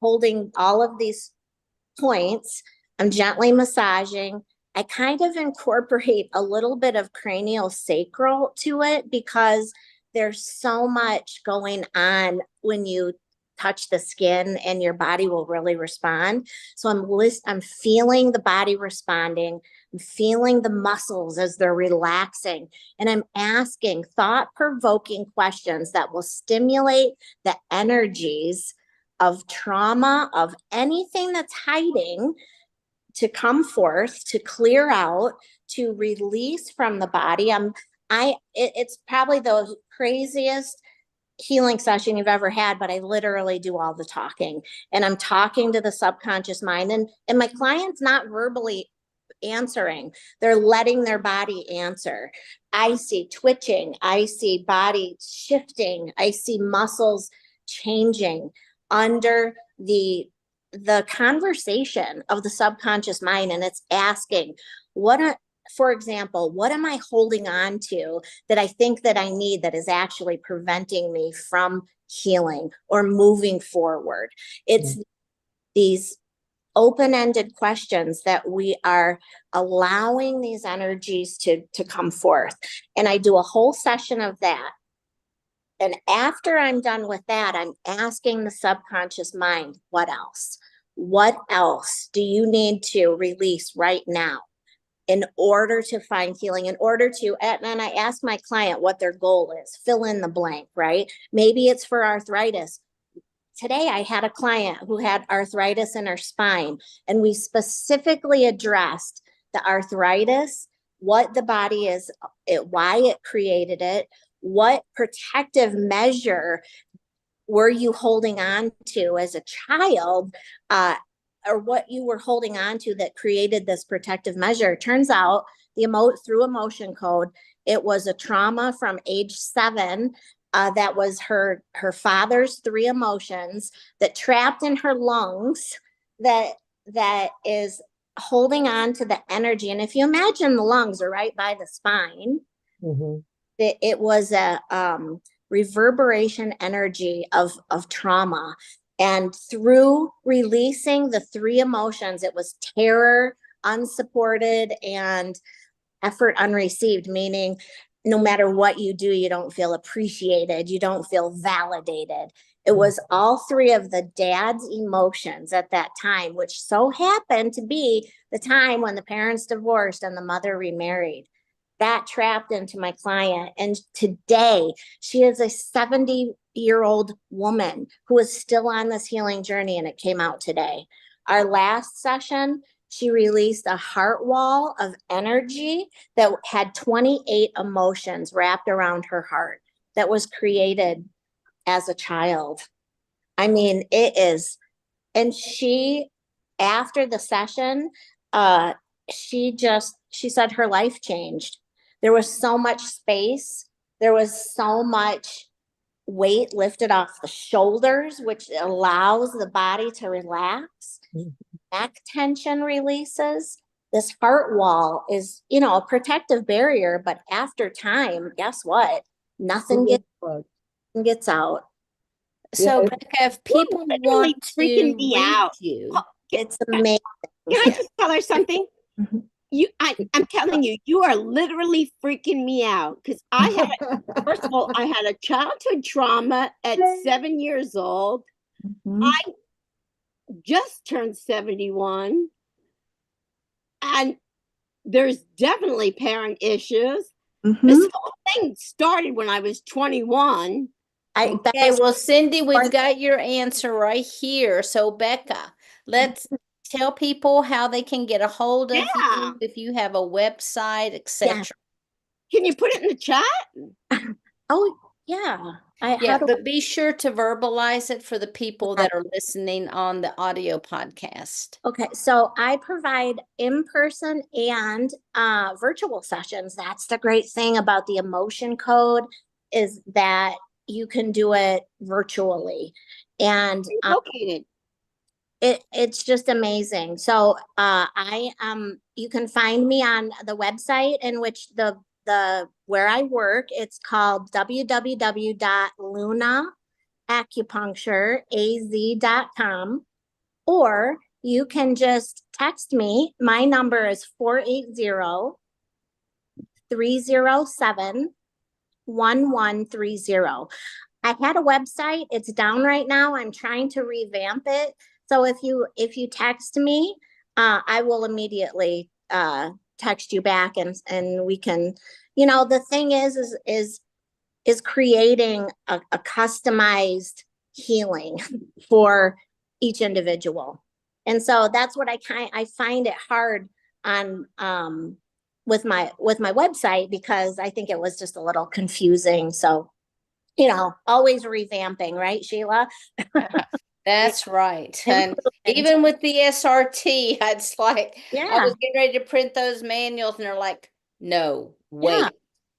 holding all of these points, I'm gently massaging. I kind of incorporate a little bit of cranial sacral to it, because there's so much going on when you touch the skin, and your body will really respond. So I'm feeling the body responding. I'm feeling the muscles as they're relaxing, and I'm asking thought-provoking questions that will stimulate the energies of trauma, of anything that's hiding, to come forth, to clear out, to release from the body. It's probably the craziest healing session you've ever had, but I literally do all the talking, and I'm talking to the subconscious mind, and my client's not verbally answering. They're letting their body answer. I see twitching. I see body shifting. I see muscles changing under the conversation of the subconscious mind. And it's asking, for example, what am I holding on to that I think that I need, that is actually preventing me from healing or moving forward? It's these open-ended questions that we are allowing these energies to come forth. And I do a whole session of that. And after I'm done with that, I'm asking the subconscious mind, what else? What else do you need to release right now in order to find healing, and I ask my client what their goal is, fill in the blank, right? Maybe it's for arthritis. Today, I had a client who had arthritis in her spine, and we specifically addressed the arthritis, what the body is, why it created it, what protective measure were you holding on to as a child, or what you were holding on to that created this protective measure. Turns out through emotion code, it was a trauma from age 7 that was her father's 3 emotions that trapped in her lungs that is holding on to the energy. And if you imagine the lungs are right by the spine, Mhm. it was a reverberation energy of trauma. And through releasing the 3 emotions, it was terror, unsupported, and effort unreceived, meaning no matter what you do, you don't feel appreciated, you don't feel validated. It was all 3 of the dad's emotions at that time, which so happened to be the time when the parents divorced and the mother remarried. That trapped into my client. And today, she is a 70-year-old woman who is still on this healing journey, and it came out today. Our last session, she released a heart wall of energy that had 28 emotions wrapped around her heart that was created as a child. I mean, it is. And she, after the session, she said her life changed. There was so much space. There was so much weight lifted off the shoulders, which allows the body to relax. Neck tension releases. This heart wall is, a protective barrier, but after time, guess what? Nothing gets out. So, Yeah, Becca, if people literally want freaking to me reach out. you, It's amazing. Can I just tell her something? Mhm. I'm telling you, you are literally freaking me out because first of all, I had a childhood trauma at 7 years old. Mhm. I just turned 71, and there's definitely parent issues. Mhm. This whole thing started when I was 21. okay, well, Cindy, we've got your answer right here. So, Becca, let's tell people how they can get a hold of Yeah. you, if you have a website, etc. Can you put it in the chat? Oh, yeah. Yeah, but be sure to verbalize it for the people Yeah. that are listening on the audio podcast. Okay, so I provide in-person and virtual sessions. That's the great thing about the Emotion Code, is that you can do it virtually. And Located. it's just amazing. So you can find me on the website, in which the where I work, it's called www.lunaacupunctureaz.com, or you can just text me. My number is 480-307-1130. I had a website. It's down right now. I'm trying to revamp it. So if you text me, I will immediately text you back, and we can, the thing is creating a customized healing for each individual. And so that's what I find it hard on with my website, because I think it was just a little confusing. So, always revamping, right, Sheila? That's right. And even with the SRT, it's like, I Yeah. was getting ready to print those manuals, and they're like, no, wait. Yeah.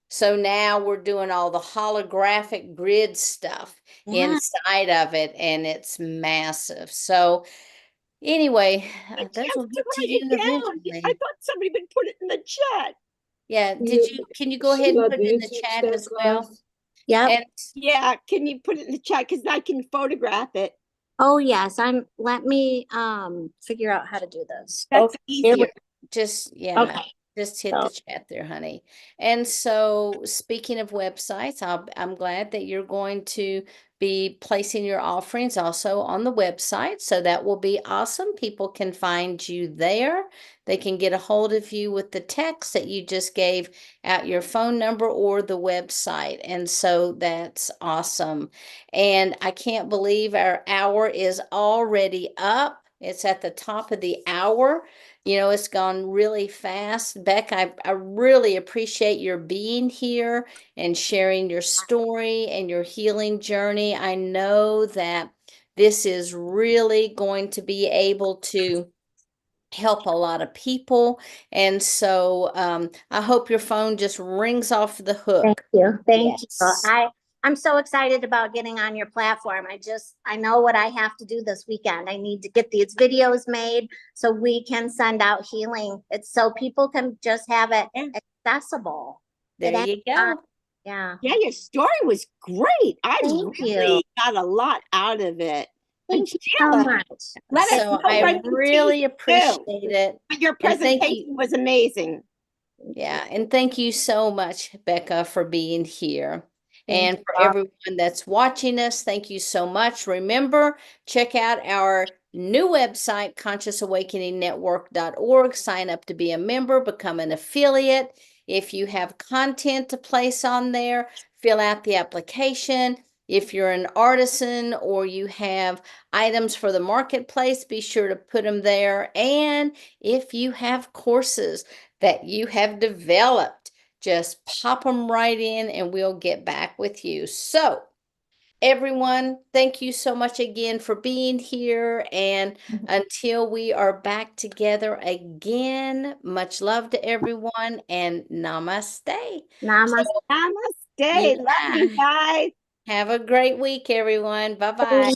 So now we're doing all the holographic grid stuff Yeah. inside of it, and it's massive. So anyway, those will get to you eventually. I thought somebody would put it in the chat. Yeah, can you go ahead Sheila, and put do it in you the teach chat that as well? class? Yep. And Yeah, can you put it in the chat, because I can photograph it. Oh yes, let me figure out how to do this. That's Here we easier. just, yeah. Okay. Just hit the chat there, honey. And so, speaking of websites, I'm glad that you're going to be placing your offerings also on the website. So that will be awesome. People can find you there. They can get a hold of you with the text that you just gave out, your phone number or the website. And so that's awesome. And I can't believe our hour is already up. It's at the top of the hour. It's gone really fast. Beck, I really appreciate your being here and sharing your story and your healing journey. I know that this is really going to be able to help a lot of people. And so I hope your phone just rings off the Thank hook. you. Thank you. Yes. I'm so excited about getting on your platform. I know what I have to do this weekend. I need to get these videos made so we can send out healing. It's so people can just have it accessible. There At you any time. go. Yeah. Yeah, your story was great. I Thank really you. got a lot out of it. And Thank you so Sheila, much. let us So know I when you really teach too. appreciate it. Your And thank you. presentation was amazing. Yeah, and thank you so much, Becca, for being here. Thank And you. for everyone that's watching us, thank you so much. Remember, check out our new website, consciousawakeningnetwork.org. Sign up to be a member, become an affiliate. If you have content to place on there, fill out the application. If you're an artisan or you have items for the marketplace, be sure to put them there. And if you have courses that you have developed, just pop them right in and we'll get back with you. So, everyone, thank you so much again for being here. And until we are back together again, much love to everyone and namaste. Namaste. Namaste. Yeah. Love you guys. Have a great week, everyone. Bye-bye.